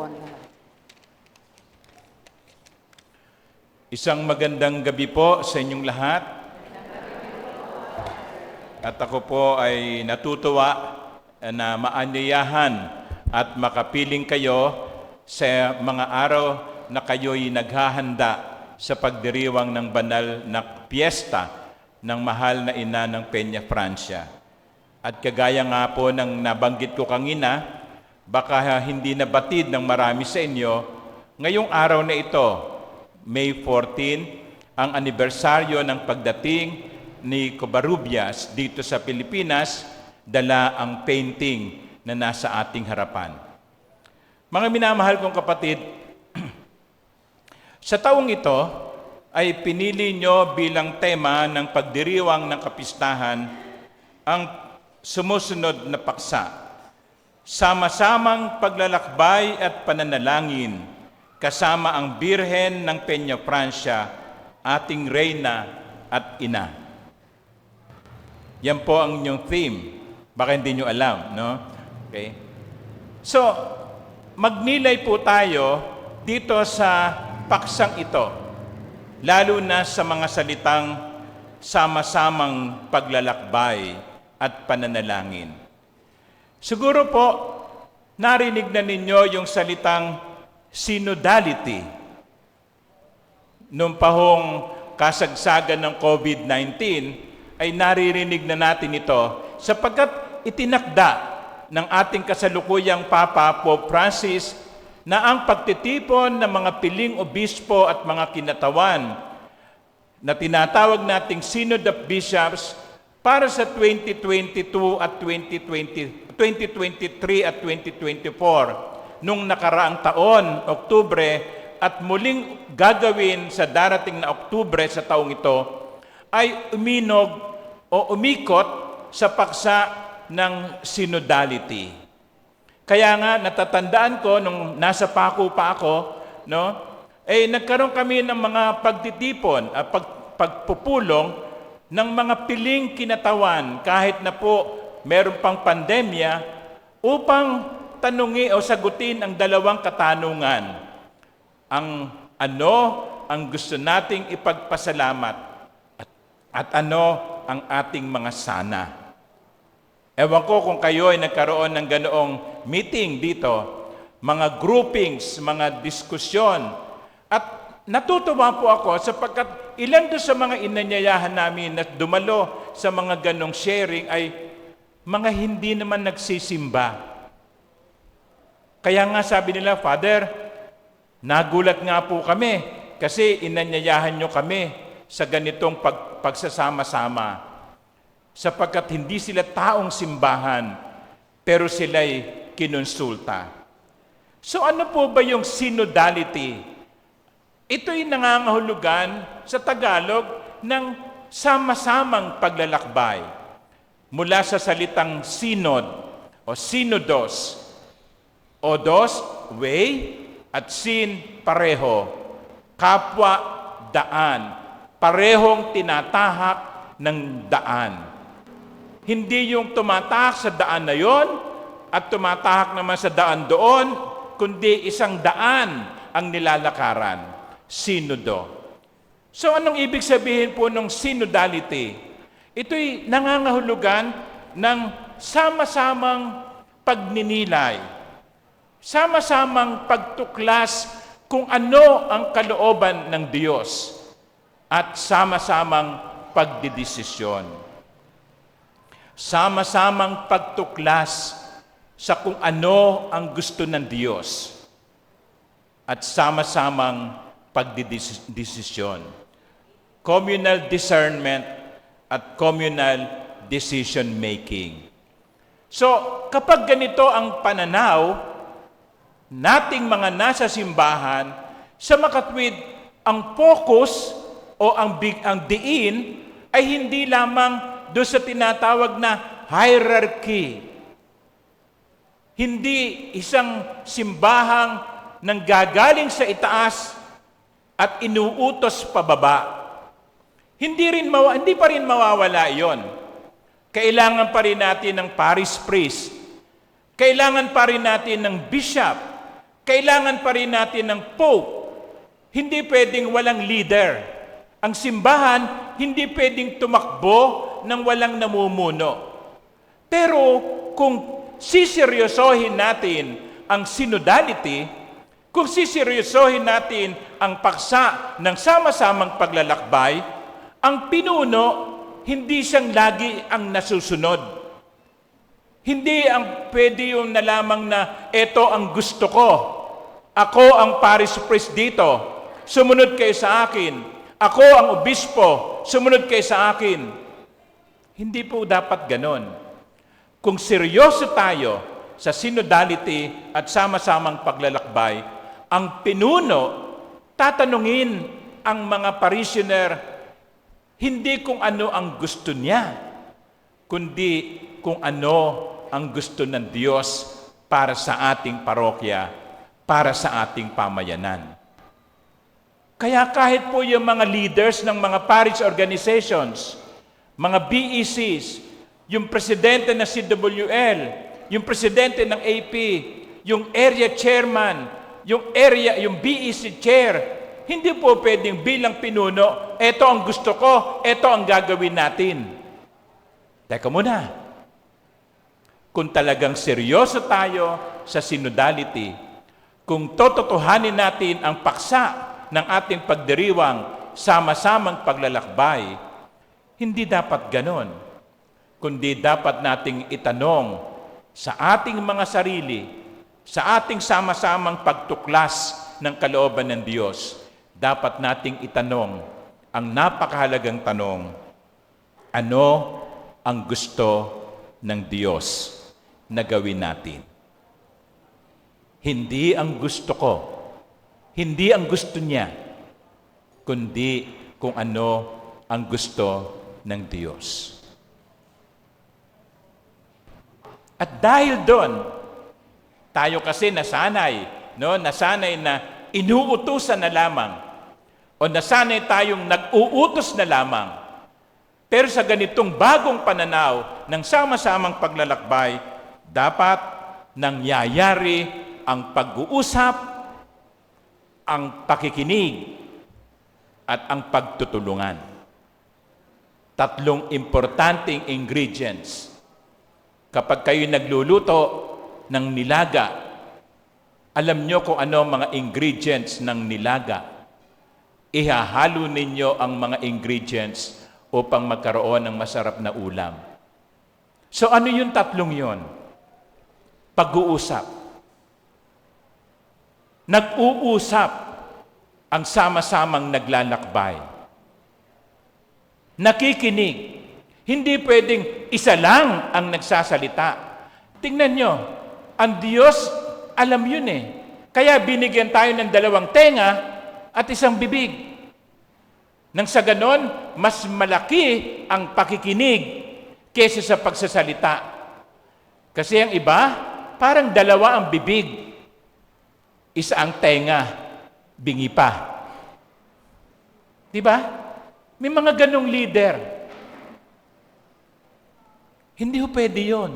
microphone naman. Isang magandang gabi po sa inyong lahat. At ako po ay natutuwa na maanyayahan at makapiling kayo sa mga araw na kayo'y naghahanda sa pagdiriwang ng banal na piyesta ng mahal na ina ng Peña Francia. At kagaya nga po ng nabanggit ko kanina, baka hindi nabatid ng marami sa inyo, ngayong araw na ito, May 14, ang anibersaryo ng pagdating ni Covarrubias dito sa Pilipinas, dala ang painting na nasa ating harapan. Mga minamahal kong kapatid, sa taong ito ay pinili nyo bilang tema ng pagdiriwang ng kapistahan ang sumusunod na paksa: sama-samang paglalakbay at pananalangin kasama ang Birhen ng Peña Francia, ating reyna at ina. Yan po ang inyong theme. Baka hindi nyo alam, no? Okay? So, magnilay po tayo dito sa paksang ito, lalo na sa mga salitang sama-samang paglalakbay at pananalangin. Siguro po, narinig na ninyo yung salitang synodality. Noong pahong kasagsagan ng COVID-19, ay naririnig na natin ito sapagkat itinakda ng ating kasalukuyang Papa Pope Francis na ang pagtitipon ng mga piling obispo at mga kinatawan na tinatawag nating Synod of Bishops para sa 2022 at 2023 at 2024 nung nakaraang taon, Oktubre, at muling gagawin sa darating na Oktubre sa taong ito, ay uminog o umikot sa paksa ng synodality. Kaya nga natatandaan ko nung nasa Paco pa ako, no? Nagkaroon kami ng mga pagtitipon at pagpupulong ng mga piling kinatawan kahit na po meron pang pandemya upang tanungin o sagutin ang dalawang katanungan. Ang ano ang gusto nating ipagpasalamat at ano ang ating mga sana. Ewan ko kung kayo ay nagkaroon ng ganoong meeting dito, mga groupings, mga diskusyon. At natutuwa po ako sapagkat ilan doon sa mga inanyayahan namin na dumalo sa mga ganong sharing ay mga hindi naman nagsisimba. Kaya nga sabi nila, Father, nagulat nga po kami kasi inanyayahan nyo kami sa ganitong pagsasama-sama. Sapagkat hindi sila taong simbahan, pero sila'y kinonsulta. So ano po ba yung synodality? Ito'y nangangahulugan sa Tagalog ng sama-samang paglalakbay. Mula sa salitang synod o synodos. Odos, way, at sin, pareho. Kapwa, daan. Parehong tinatahak ng daan. Hindi yung tumatahak sa daan na yon at tumatahak naman sa daan doon, kundi isang daan ang nilalakaran. Sinodo. So anong ibig sabihin po ng synodality? Ito'y nangangahulugan ng sama-samang pagninilay, sama-samang pagtuklas kung ano ang kalooban ng Diyos at sama-samang pagdidesisyon. Sama-samang pagtuklas sa kung ano ang gusto ng Diyos at sama-samang pagdidesisyon. Communal discernment at communal decision making. So, kapag ganito ang pananaw nating mga nasa simbahan, sa makatwid, ang focus o ang diin ay hindi lamang doon sa tinatawag na hierarchy. Hindi isang simbahang nanggagaling sa itaas at inuutos pababa. Hindi pa rin mawawala yon. Kailangan pa rin natin ng parish priest. Kailangan pa rin natin ng bishop. Kailangan pa rin natin ng Pope. Hindi pwedeng walang leader. Ang simbahan, hindi pwedeng tumakbo ng walang namumuno. Pero kung siseryosohin natin ang synodality, kung siseryosohin natin ang paksa ng sama-samang paglalakbay, ang pinuno, hindi siyang lagi ang nasusunod. Hindi ang pwede yung na lamang na eto ang gusto ko. Ako ang parish priest dito. Sumunod kayo sa akin. Ako ang obispo. Sumunod kayo sa akin. Hindi po dapat ganon. Kung seryoso tayo sa synodality at sama-samang paglalakbay, ang pinuno, tatanungin ang mga parishioner, hindi kung ano ang gusto niya, kundi kung ano ang gusto ng Diyos para sa ating parokya, para sa ating pamayanan. Kaya kahit po yung mga leaders ng mga parish organizations, mga BECs, yung presidente ng CWL, yung presidente ng AP, yung area chairman, yung BEC chair, hindi po pwedeng bilang pinuno, eto ang gusto ko, eto ang gagawin natin. Teka muna. Kung talagang seryoso tayo sa synodality, kung tototohanin natin ang paksa ng ating pagdiriwang sama-samang paglalakbay, hindi dapat ganon. Kundi dapat nating itanong sa ating mga sarili, sa ating sama-samang pagtuklas ng kalooban ng Diyos, dapat nating itanong ang napakahalagang tanong, ano ang gusto ng Diyos na gawin natin? Hindi ang gusto ko, hindi ang gusto niya, kundi kung ano ang gusto ng Diyos. At dahil doon, tayo kasi nasanay na inuutusan na lamang o nasanay tayong nag-uutos na lamang. Pero sa ganitong bagong pananaw ng sama-samang paglalakbay, dapat nangyayari ang pag-uusap, ang pakikinig, at ang pagtutulungan. Tatlong importanteng ingredients. Kapag kayo nagluluto ng nilaga, alam nyo kung ano ang mga ingredients ng nilaga. Ihahalo ninyo ang mga ingredients upang magkaroon ng masarap na ulam. So ano yung tatlong yon? Pag-uusap. Nag-uusap ang sama-samang naglalakbay. Nakikinig. Hindi pwedeng isa lang ang nagsasalita. Tingnan nyo, ang Diyos, alam yun eh. Kaya binigyan tayo ng 2 tenga at 1 bibig. Nang sa ganon, mas malaki ang pakikinig kaysa sa pagsasalita. Kasi ang iba, parang 2 ang bibig. Isa ang tenga, bingi pa. Diba? May mga ganong leader. Hindi ho pwede yun.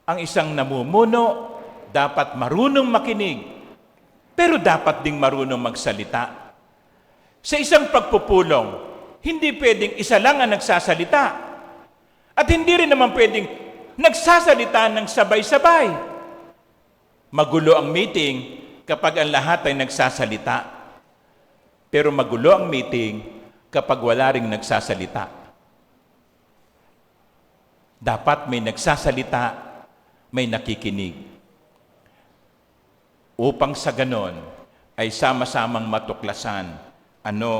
Ang isang namumuno, dapat marunong makinig, pero dapat ding marunong magsalita. Sa isang pagpupulong, hindi pwedeng isa lang ang nagsasalita. At hindi rin naman pwedeng nagsasalita ng sabay-sabay. Magulo ang meeting kapag ang lahat ay nagsasalita. Pero magulo ang meeting kapag wala ring nagsasalita. Dapat may nagsasalita, may nakikinig. Upang sa ganon ay sama-samang matuklasan ano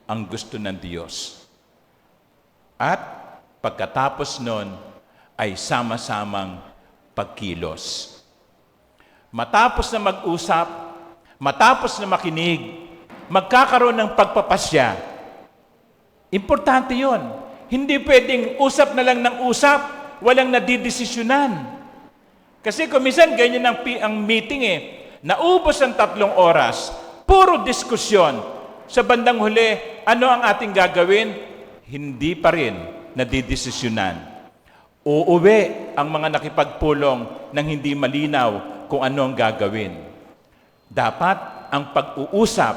ang gusto ng Diyos. At pagkatapos nun ay sama-samang pagkilos. Matapos na mag-usap, matapos na makinig, magkakaroon ng pagpapasya. Importante yon. Hindi pwedeng usap na lang ng usap, walang nadidesisyonan. Kasi kung minsan ganyan ang meeting eh, naubos ang 3 oras, puro diskusyon. Sa bandang huli, ano ang ating gagawin? Hindi pa rin nadidesisyonan. Uuwi ang mga nakipagpulong nang hindi malinaw kung ano ang gagawin. Dapat ang pag-uusap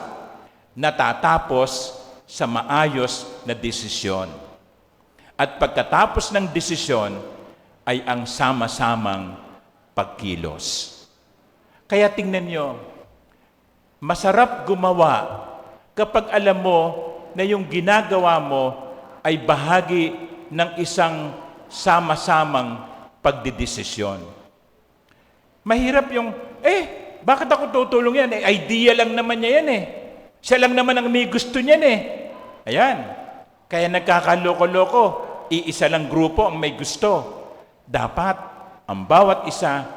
natatapos sa maayos na desisyon. At pagkatapos ng desisyon ay ang sama-samang pagkilos. Kaya tingnan nyo, masarap gumawa kapag alam mo na yung ginagawa mo ay bahagi ng isang sama-samang pagdidesisyon. Mahirap yung, bakit ako tutulong yan? Idea lang naman niya yan eh. Siya lang naman ang may gusto niyan eh. Ayan. Kaya nagkakaloko-loko, iisa lang grupo ang may gusto. Dapat ang bawat isa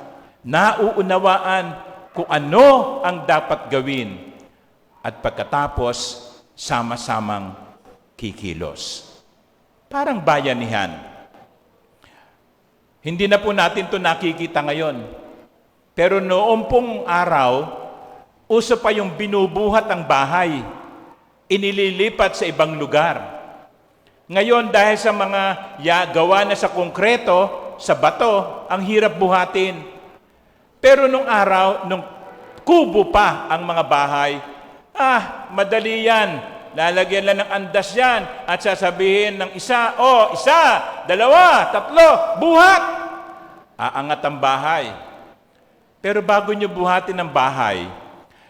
nauunawaan kung ano ang dapat gawin at pagkatapos sama-samang kikilos. Parang bayanihan. Hindi na po natin ito nakikita ngayon. Pero noong pong araw, uso pa yung binubuhat ang bahay, inililipat sa ibang lugar. Ngayon, dahil sa mga gawa na sa konkreto, sa bato, ang hirap buhatin. Pero nung araw, nung kubo pa ang mga bahay, madali yan. Lalagyan lang ng andas yan at sasabihin ng isa, isa, dalawa, tatlo, buhat! Aangat ang bahay. Pero bago nyo buhatin ang bahay,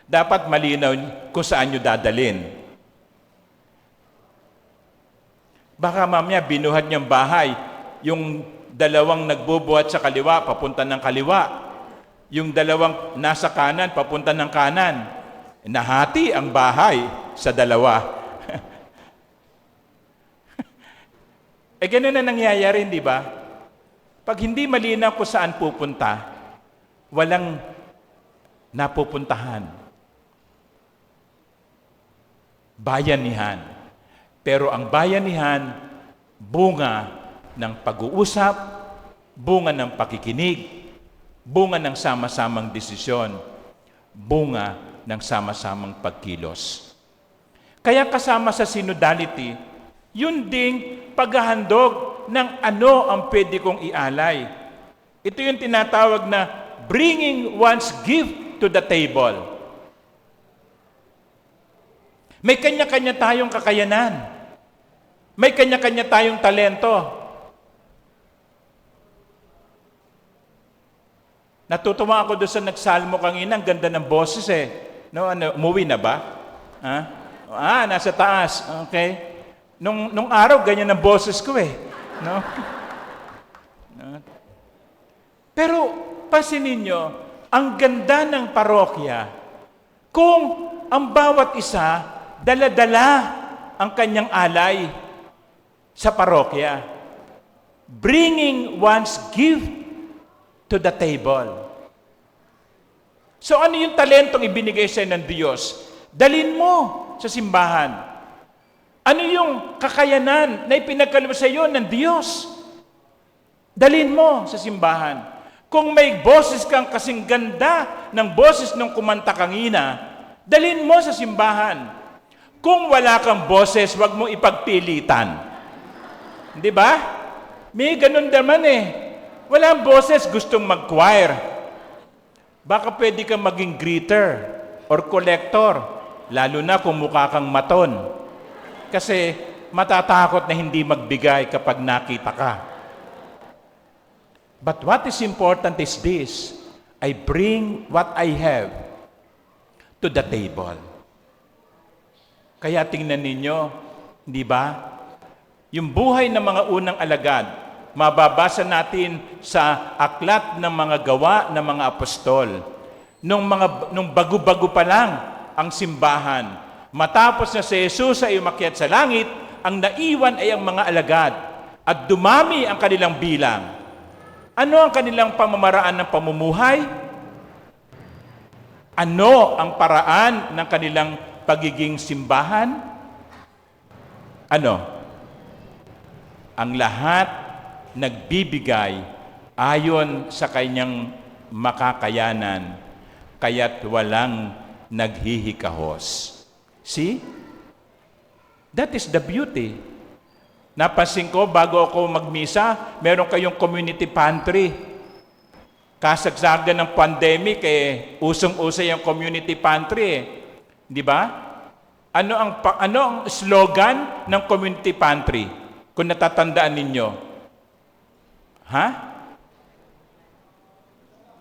dapat malinaw kung saan nyo dadalin. Baka mamaya binuhat niyang bahay, yung dalawang nagbubuhat sa kaliwa, papunta ng kaliwa. Yung dalawang nasa kanan, papunta ng kanan. Nahati ang bahay sa dalawa. Ganun na nangyayari, di ba? Pag hindi malinaw kung saan pupunta, walang napupuntahan. Bayanihan. Pero ang bayanihan, bunga ng pag-uusap, bunga ng pakikinig, bunga ng sama-samang desisyon, bunga ng sama-samang pagkilos. Kaya kasama sa synodality, yun ding paghahandog ng ano ang pwede kong ialay. Ito yung tinatawag na bringing one's gift to the table. May kanya-kanya tayong kakayanan. May kanya-kanya tayong talento. Natutuwa ako doon sa nagsalmo kanina, ang ganda ng boses eh. No, umuwi na ba? Nasa taas. Okay. Nung araw, ganyan ang boses ko eh. No? Pero, pansinin nyo, ang ganda ng parokya kung ang bawat isa dala-dala ang kanyang alay sa parokya. Bringing one's gift to the table. So ano yung talentong ibinigay sa'yo ng Diyos? Dalhin mo sa simbahan. Ano yung kakayanan na ipinagkaloob sa iyo ng Diyos? Dalhin mo sa simbahan. Kung may boses kang kasing ganda ng boses ng kumanta kanina, dalhin mo sa simbahan. Kung wala kang boses, wag mo ipagpilitan. Di ba? May ganun naman eh. Walang boses, gustong mag-choir. Baka pwede kang maging greeter or collector, lalo na kung mukha kang maton. Kasi matatakot na hindi magbigay kapag nakita ka. But what is important is this: I bring what I have to the table. Kaya tingnan ninyo, di ba? Yung buhay ng mga unang alagad, mababasa natin sa aklat ng mga gawa ng mga apostol. Nung bago-bago pa lang ang simbahan, matapos na si Jesus ay umakyat sa langit, ang naiwan ay ang mga alagad at dumami ang kanilang bilang. Ano ang kanilang pamamaraan ng pamumuhay? Ano ang paraan ng kanilang pagiging simbahan? Ano? Ang lahat nagbibigay ayon sa kanyang makakayanan, kaya't walang naghihikahos. See? That is the beauty. Napansin ko, bago ako magmisa, meron kayong community pantry. Kasagsagan ng pandemic, usong-uso yung community pantry Di ba? Ano ang slogan ng community pantry? Kung natatandaan ninyo. Ha?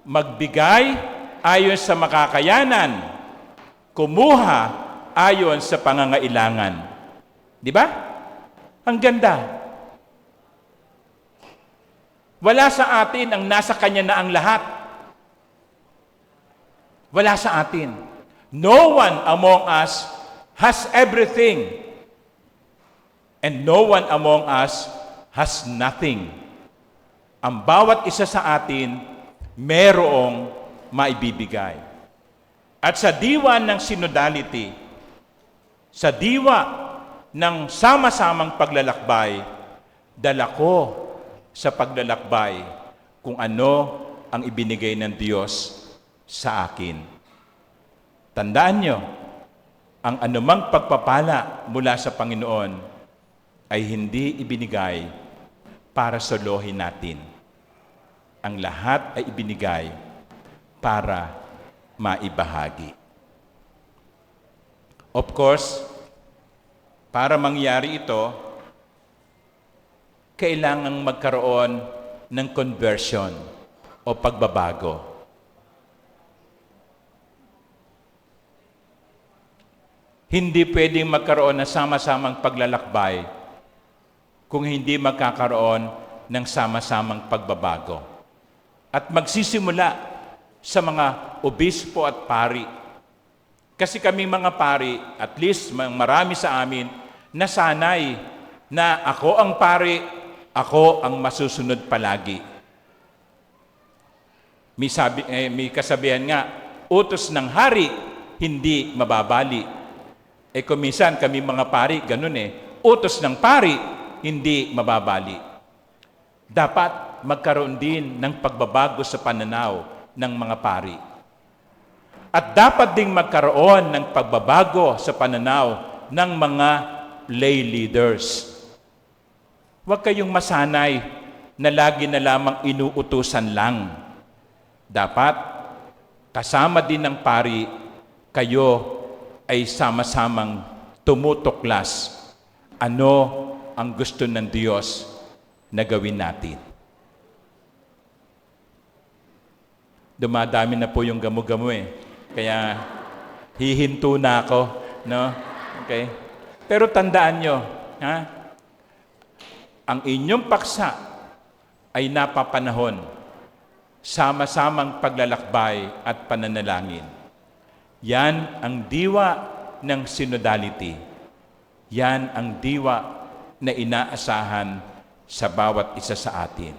Magbigay ayon sa makakayanan, kumuha ayon sa pangangailangan. Di ba? Ang ganda. Wala sa atin ang nasa Kanya na ang lahat. Wala sa atin. No one among us has everything. And no one among us has nothing. Ang bawat isa sa atin, merong maibibigay. At sa diwa ng synodality, sa diwa ng sama-samang paglalakbay, dala ko sa paglalakbay kung ano ang ibinigay ng Diyos sa akin. Tandaan nyo, ang anumang pagpapala mula sa Panginoon ay hindi ibinigay para solohin natin. Ang lahat ay ibinigay para maibahagi. Of course, para mangyari ito, kailangang magkaroon ng conversion o pagbabago. Hindi pwedeng magkaroon ng sama-samang paglalakbay kung hindi magkakaroon ng sama-samang pagbabago. At magsisimula sa mga obispo at pari. Kasi kami mga pari, at least marami sa amin, nasanay na ako ang pari, ako ang masusunod palagi. May kasabihan nga, utos ng hari, hindi mababali. Kung minsan kami mga pari, ganun utos ng pari, hindi mababali. Dapat magkaroon din ng pagbabago sa pananaw ng mga pari. At dapat ding magkaroon ng pagbabago sa pananaw ng mga lay leaders. Huwag kayong masanay na lagi na lamang inuutusan lang. Dapat, kasama din ng pari, kayo ay sama-samang tumutuklas ano ang gusto ng Diyos na gawin natin. Dumadami na po yung gamo-gamo Kaya hihinto na ako, no? Okay? Pero tandaan nyo, ang inyong paksa ay napapanahon, sama-samang paglalakbay at pananalangin. Yan ang diwa ng synodality. Yan ang diwa na inaasahan sa bawat isa sa atin.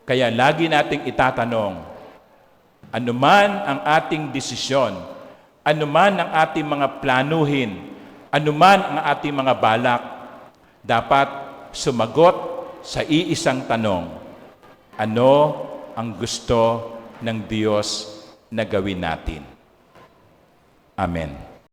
Kaya lagi nating itatanong, anuman ang ating desisyon, anuman ang ating mga planuhin, anuman ang ating mga balak, dapat sumagot sa iisang tanong, ano ang gusto ng Diyos na gawin natin? Amen.